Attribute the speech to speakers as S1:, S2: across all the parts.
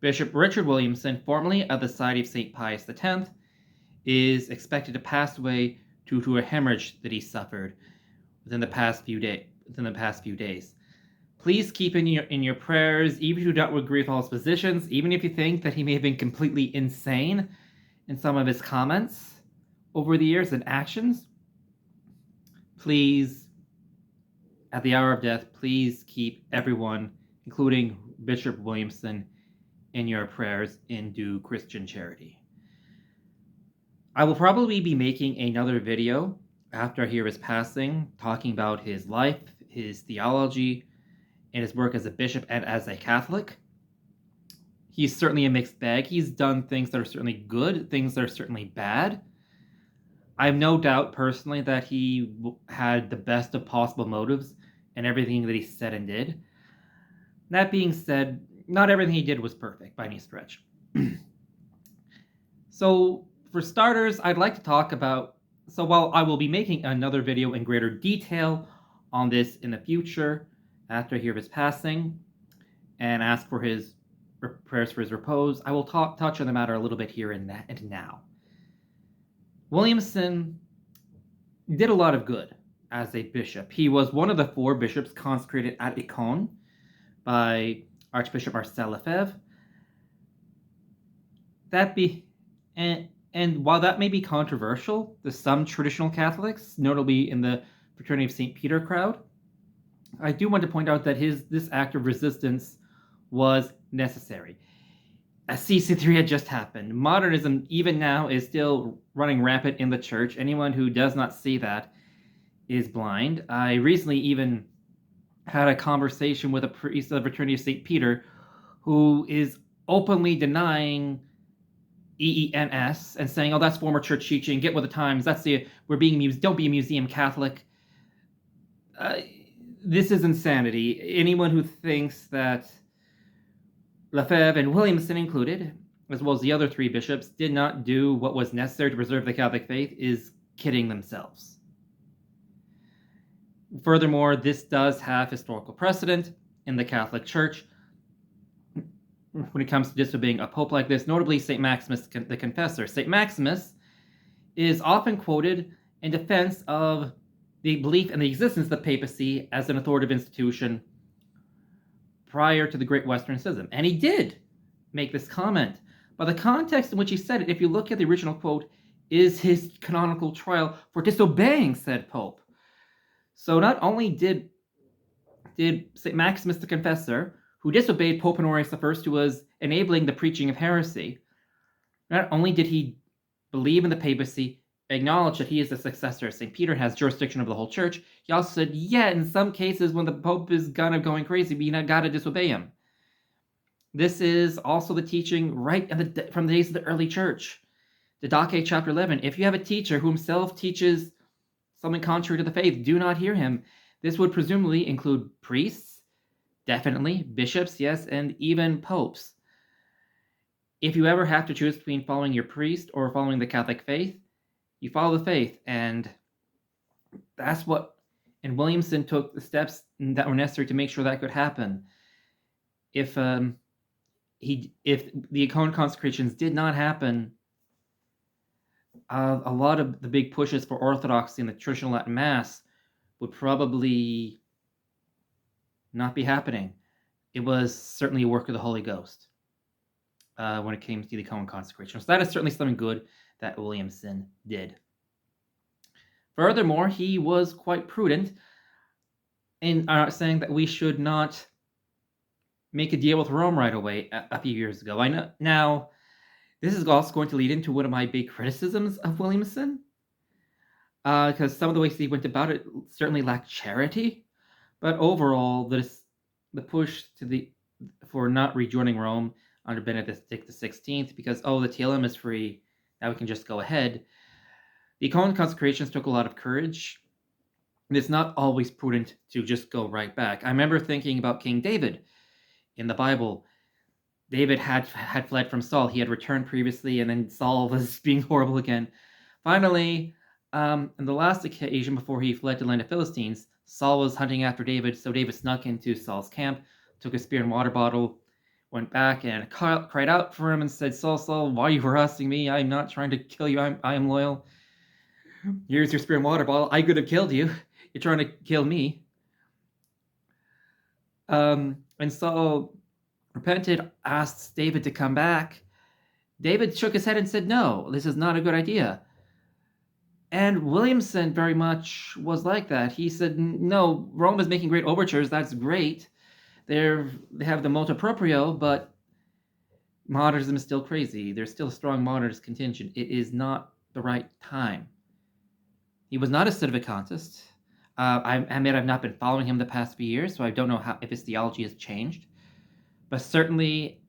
S1: Bishop Richard Williamson, formerly of the Society of St. Pius X, is expected to pass away due to a hemorrhage that he suffered within the past few days. Please keep in your prayers, even if you don't agree with all his positions, even if you think that he may have been completely insane in some of his comments over the years and actions. Please, at the hour of death, please keep everyone, including Bishop Williamson, in your prayers in due Christian charity. I will probably be making another video after I hear his passing, talking about his life, his theology, and his work as a bishop and as a Catholic. He's certainly a mixed bag. He's done things that are certainly good, things that are certainly bad. I have no doubt personally that he had the best of possible motives in everything that he said and did. That being said, not everything he did was perfect by any stretch. So, for starters, I'd like to talk about, so while I will be making another video in greater detail on this in the future, after I hear of his passing, and ask for his prayers for his repose, I will touch on the matter a little bit here and now. Williamson did a lot of good as a bishop. He was one of the 4 bishops consecrated at Icon by Archbishop Marcel Lefebvre. And while that may be controversial to some traditional Catholics, notably in the Fraternity of St. Peter crowd, I do want to point out that this act of resistance was necessary. CC3 had just happened. Modernism, even now, is still running rampant in the church. Anyone who does not see that is blind. I recently even had a conversation with a priest of the Fraternity of St. Peter who is openly denying EENS and saying, "Oh, that's former church teaching. Get with the times. Don't be a museum Catholic." This is insanity. Anyone who thinks that Lefebvre and Williamson included, as well as the other 3 bishops, did not do what was necessary to preserve the Catholic faith is kidding themselves. Furthermore, this does have historical precedent in the Catholic Church when it comes to disobeying a pope like this, notably St. Maximus the Confessor. St. Maximus is often quoted in defense of the belief in the existence of the papacy as an authoritative institution prior to the Great Western Schism. And he did make this comment. But the context in which he said it, if you look at the original quote, is his canonical trial for disobeying said pope. So not only did St. Maximus the Confessor, who disobeyed Pope Honorius I, who was enabling the preaching of heresy, not only did he believe in the papacy, acknowledge that he is the successor of St. Peter, has jurisdiction over the whole church, he also said, yeah, in some cases when the Pope is kind of going crazy, we got to disobey him. This is also the teaching from the days of the early church. Didache chapter 11, if you have a teacher who himself teaches something contrary to the faith, do not hear him. This would presumably include priests, definitely, bishops, yes, and even popes. If you ever have to choose between following your priest or following the Catholic faith, you follow the faith, and that's what. And Williamson took the steps that were necessary to make sure that could happen. If the Icon consecrations did not happen, a lot of the big pushes for orthodoxy in the traditional Latin Mass would probably not be happening. It was certainly a work of the Holy Ghost when it came to the Icon consecration. So that is certainly something good that Williamson did. Furthermore, he was quite prudent in saying that we should not make a deal with Rome right away a few years ago. I know now this is also going to lead into one of my big criticisms of Williamson, because some of the ways he went about it certainly lacked charity. But overall, the push for not rejoining Rome under Benedict XVI, because the TLM is free, now we can just go ahead. The Icon consecrations took a lot of courage, and it's not always prudent to just go right back. I remember thinking about King David in the Bible. David had fled from Saul. He had returned previously, and then Saul was being horrible again. Finally, on the last occasion before he fled to the land of Philistines, Saul was hunting after David, so David snuck into Saul's camp, took a spear and water bottle, went back and cried out for him and said, Saul, why are you harassing me? I'm not trying to kill you. I am loyal. Here's your spear and water bottle. I could have killed you. You're trying to kill me. And Saul repented, asked David to come back. David shook his head and said, no, this is not a good idea. And Williamson very much was like that. He said, no, Rome is making great overtures. That's great. They have the motu proprio, but modernism is still crazy. There's still a strong modernist contingent. It is not the right time. He was not a sedevacantist. I admit I've not been following him the past few years, so I don't know if his theology has changed. But certainly,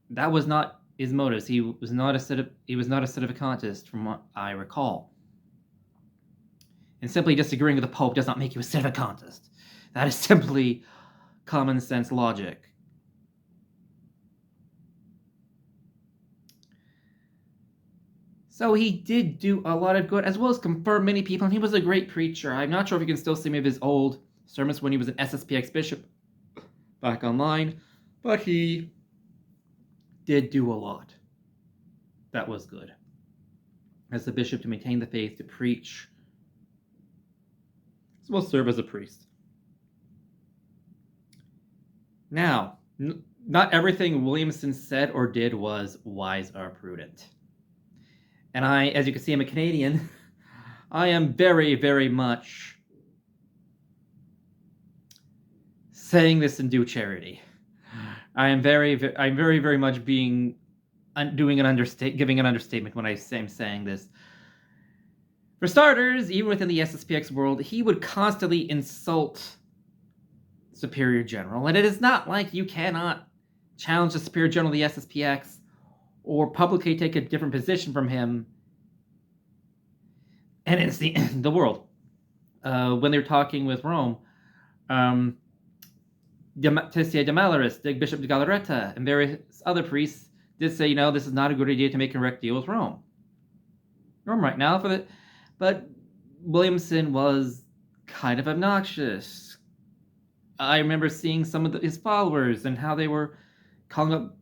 S1: that was not his motives. He was not a sedevacantist, from what I recall. And simply disagreeing with the Pope does not make you a sedevacantist. That is simply common sense logic. So he did do a lot of good, as well as confirm many people, and he was a great preacher. I'm not sure if you can still see many of his old sermons when he was an SSPX bishop back online, but he did do a lot. That was good. As the bishop, to maintain the faith, to preach, as well as serve as a priest. Now, not everything Williamson said or did was wise or prudent. And I, as you can see, I'm a Canadian. I am very, very much saying this in due charity. I'm very, very much giving an understatement when I'm saying this. For starters, even within the SSPX world, he would constantly insult Superior General, and it is not like you cannot challenge the Superior General of the SSPX or publicly take a different position from him. And it's the world. When they're talking with Rome, Tessia de Malaris, the Bishop de Galareta, and various other priests did say, this is not a good idea to make a direct deal with Rome right now. But Williamson was kind of obnoxious. I remember seeing some of his followers and how they were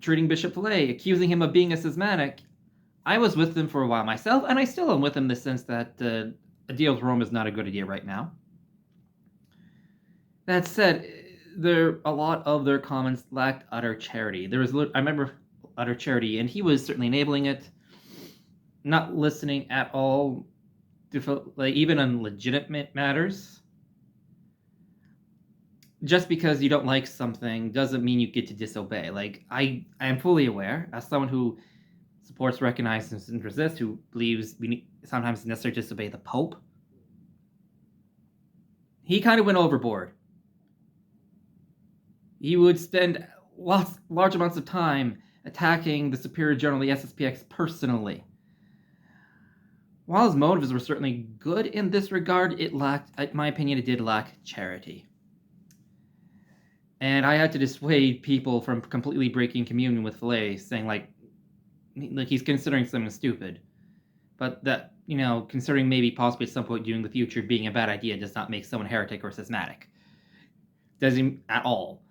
S1: treating Bishop Fillet, accusing him of being a schismatic. I was with them for a while myself, and I still am with him in the sense that a deal with Rome is not a good idea right now. That said, a lot of their comments lacked utter charity. I remember utter charity, and he was certainly enabling it, not listening at all, even on legitimate matters. Just because you don't like something doesn't mean you get to disobey. I am fully aware, as someone who supports, recognizes, and resists, who believes sometimes it's necessary to disobey the Pope, he kind of went overboard. He would spend large amounts of time attacking the Superior General of the SSPX personally. While his motives were certainly good in this regard, in my opinion, it did lack charity. And I had to dissuade people from completely breaking communion with Fillet, saying like he's considering something stupid. But that, considering maybe possibly at some point during the future being a bad idea does not make someone heretic or schismatic. Doesn't at all.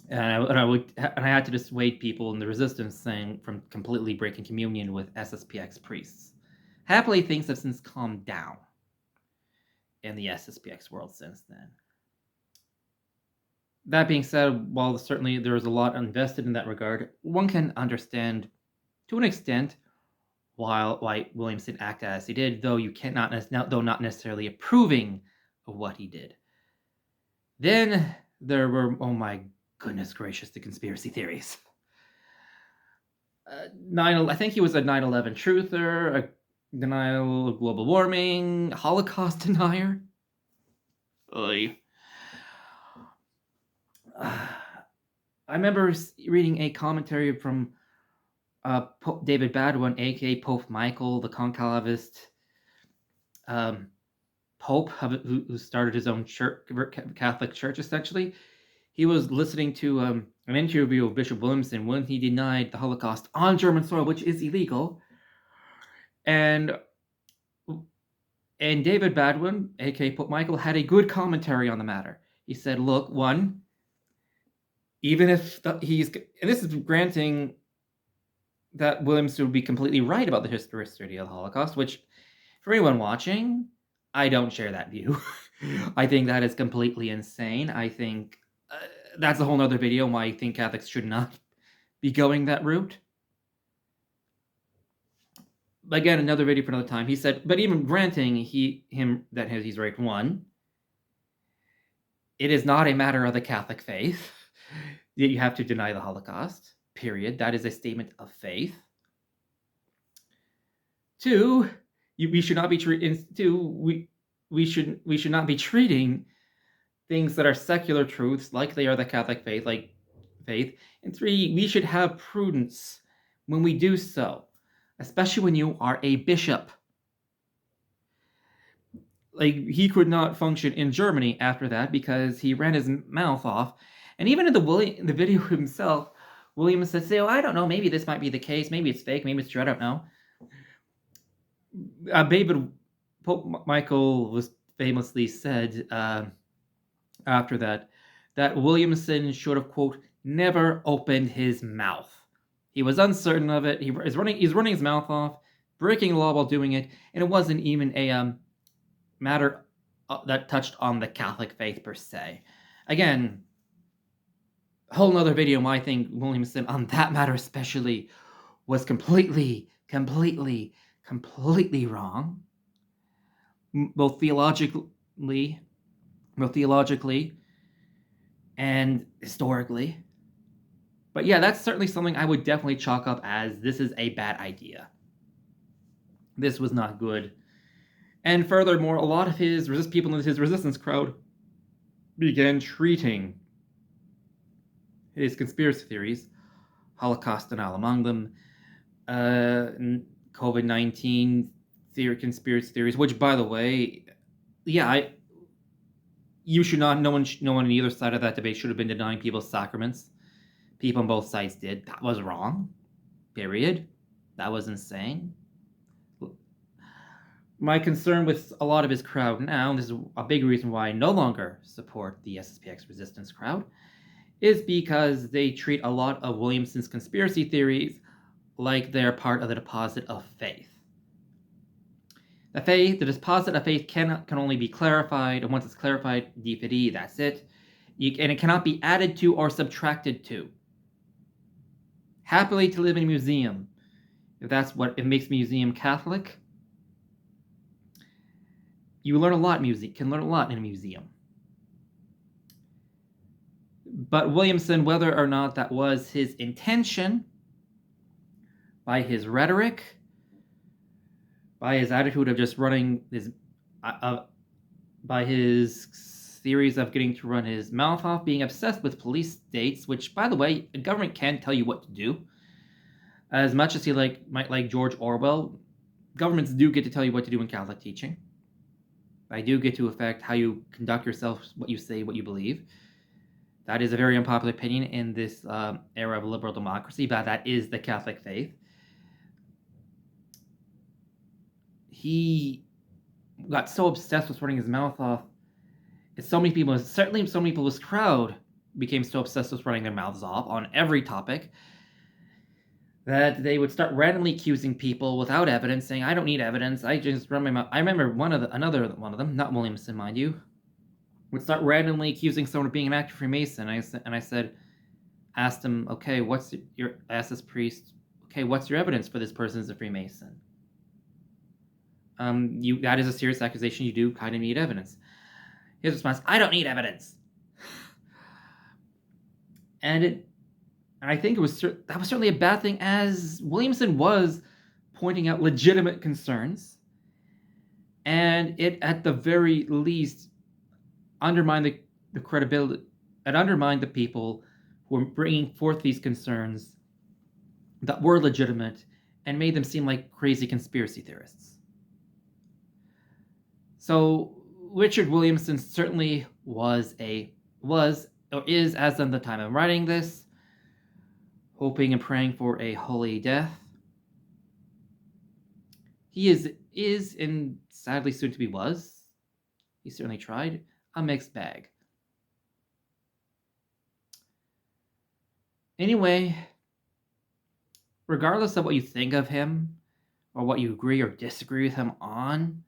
S1: And I had to dissuade people in the resistance from completely breaking communion with SSPX priests. Happily, things have since calmed down in the SSPX world since then. That being said, while certainly there is a lot invested in that regard, one can understand, to an extent, why Williamson acted as he did, though not necessarily approving of what he did. Then there were, oh my goodness gracious, the conspiracy theories. I think he was a 9/11 truther, a denial of global warming, Holocaust denier. Oy. I remember reading a commentary from Pope David Badwin, aka Pope Michael, the conclavist Pope who started his own Catholic Church, essentially. He was listening to an interview of Bishop Williamson when he denied the Holocaust on German soil, which is illegal. And David Badwin, aka Pope Michael, had a good commentary on the matter. He said, look, one, even if he's, and this is granting that Williamson would be completely right about the historicity of the Holocaust, which, for anyone watching, I don't share that view. I think that is completely insane. I think that's a whole nother video on why I think Catholics should not be going that route. Again, another video for another time. He said, but even granting that he's right, one, it is not a matter of the Catholic faith that you have to deny the Holocaust, period. That is a statement of faith. Two, we should not be we should not be treating things that are secular truths like they are the Catholic faith, And three, we should have prudence when we do so, especially when you are a bishop. Like, he could not function in Germany after that because he ran his mouth off. And even in the video himself, Williamson said, "Oh, I don't know, maybe this might be the case, maybe it's fake, maybe it's true, I don't know." Pope Michael was famously said after that Williamson should have, quote, never opened his mouth. He was uncertain of it. He's running his mouth off, breaking the law while doing it, and it wasn't even a matter that touched on the Catholic faith per se. Again, a whole nother video why I think Williamson on that matter especially was completely wrong, both theologically and historically. But yeah, that's certainly something I would definitely chalk up as this is a bad idea. This was not good. And furthermore, a lot of people in his resistance crowd began treating his conspiracy theories, Holocaust denial among them, COVID-19 conspiracy theories, which, by the way, you should not, no one on either side of that debate should have been denying people's sacraments. People on both sides did. That was wrong. Period. That was insane. My concern with a lot of his crowd now, and this is a big reason why I no longer support the SSPX resistance crowd, is because they treat a lot of Williamson's conspiracy theories like they're part of the deposit of faith. The deposit of faith can only be clarified, and once it's clarified, D-Fide, that's it. And it cannot be added to or subtracted to. Happily to live in a museum, if that's what it makes museum Catholic. You learn a lot can learn a lot in a museum. But Williamson, whether or not that was his intention, by his rhetoric, by his attitude of just running his, by his theories of getting to run his mouth off, being obsessed with police states, which, by the way, the government can tell you what to do. As much as he might like George Orwell, governments do get to tell you what to do in Catholic teaching. They do get to affect how you conduct yourself, what you say, what you believe. That is a very unpopular opinion in this era of liberal democracy, but that is the Catholic faith. He got so obsessed with running his mouth off. So many people in his crowd became so obsessed with running their mouths off on every topic that they would start randomly accusing people without evidence, saying, "I don't need evidence. I just run my mouth." I remember another one of them, not Williamson, mind you, would start randomly accusing someone of being an active Freemason. Asked him, "Okay, asked this priest, okay, what's your evidence for this person as a Freemason? That is a serious accusation. You do kind of need evidence." His response, "I don't need evidence." And I think that was certainly a bad thing, as Williamson was pointing out legitimate concerns, and it at the very least undermined the credibility. It undermined the people who were bringing forth these concerns that were legitimate and made them seem like crazy conspiracy theorists. So Richard Williamson certainly was or is, as of the time of writing this, hoping and praying for a holy death. He is and sadly soon to be was. He certainly tried a mixed bag. Anyway, regardless of what you think of him, or what you agree or disagree with him on,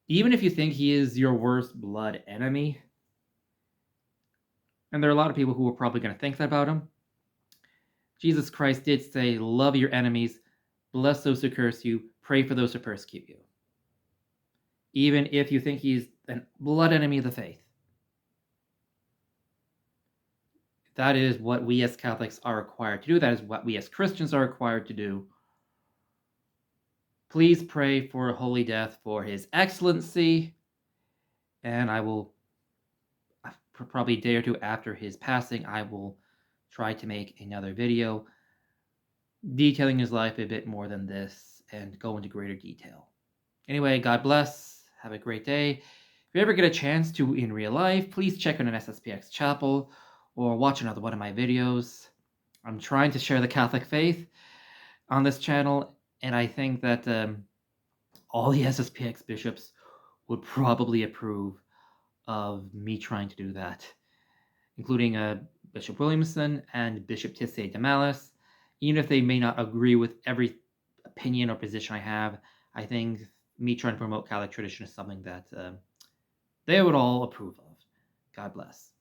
S1: even if you think he is your worst blood enemy, and there are a lot of people who are probably going to think that about him, Jesus Christ did say, love your enemies, bless those who curse you, pray for those who persecute you. Even if you think he's a blood enemy of the faith. That is what we as Catholics are required to do. That is what we as Christians are required to do. Please pray for a holy death for His Excellency, and I will, probably a day or two after his passing, I will try to make another video detailing his life a bit more than this and go into greater detail. Anyway, God bless. Have a great day. If you ever get a chance to in real life, please check out an SSPX chapel or watch another one of my videos. I'm trying to share the Catholic faith on this channel, and I think that all the SSPX bishops would probably approve of me trying to do that, including Bishop Williamson and Bishop Tissé de Malis. Even if they may not agree with every opinion or position I have, I think me trying to promote Catholic tradition is something that they would all approve of. God bless.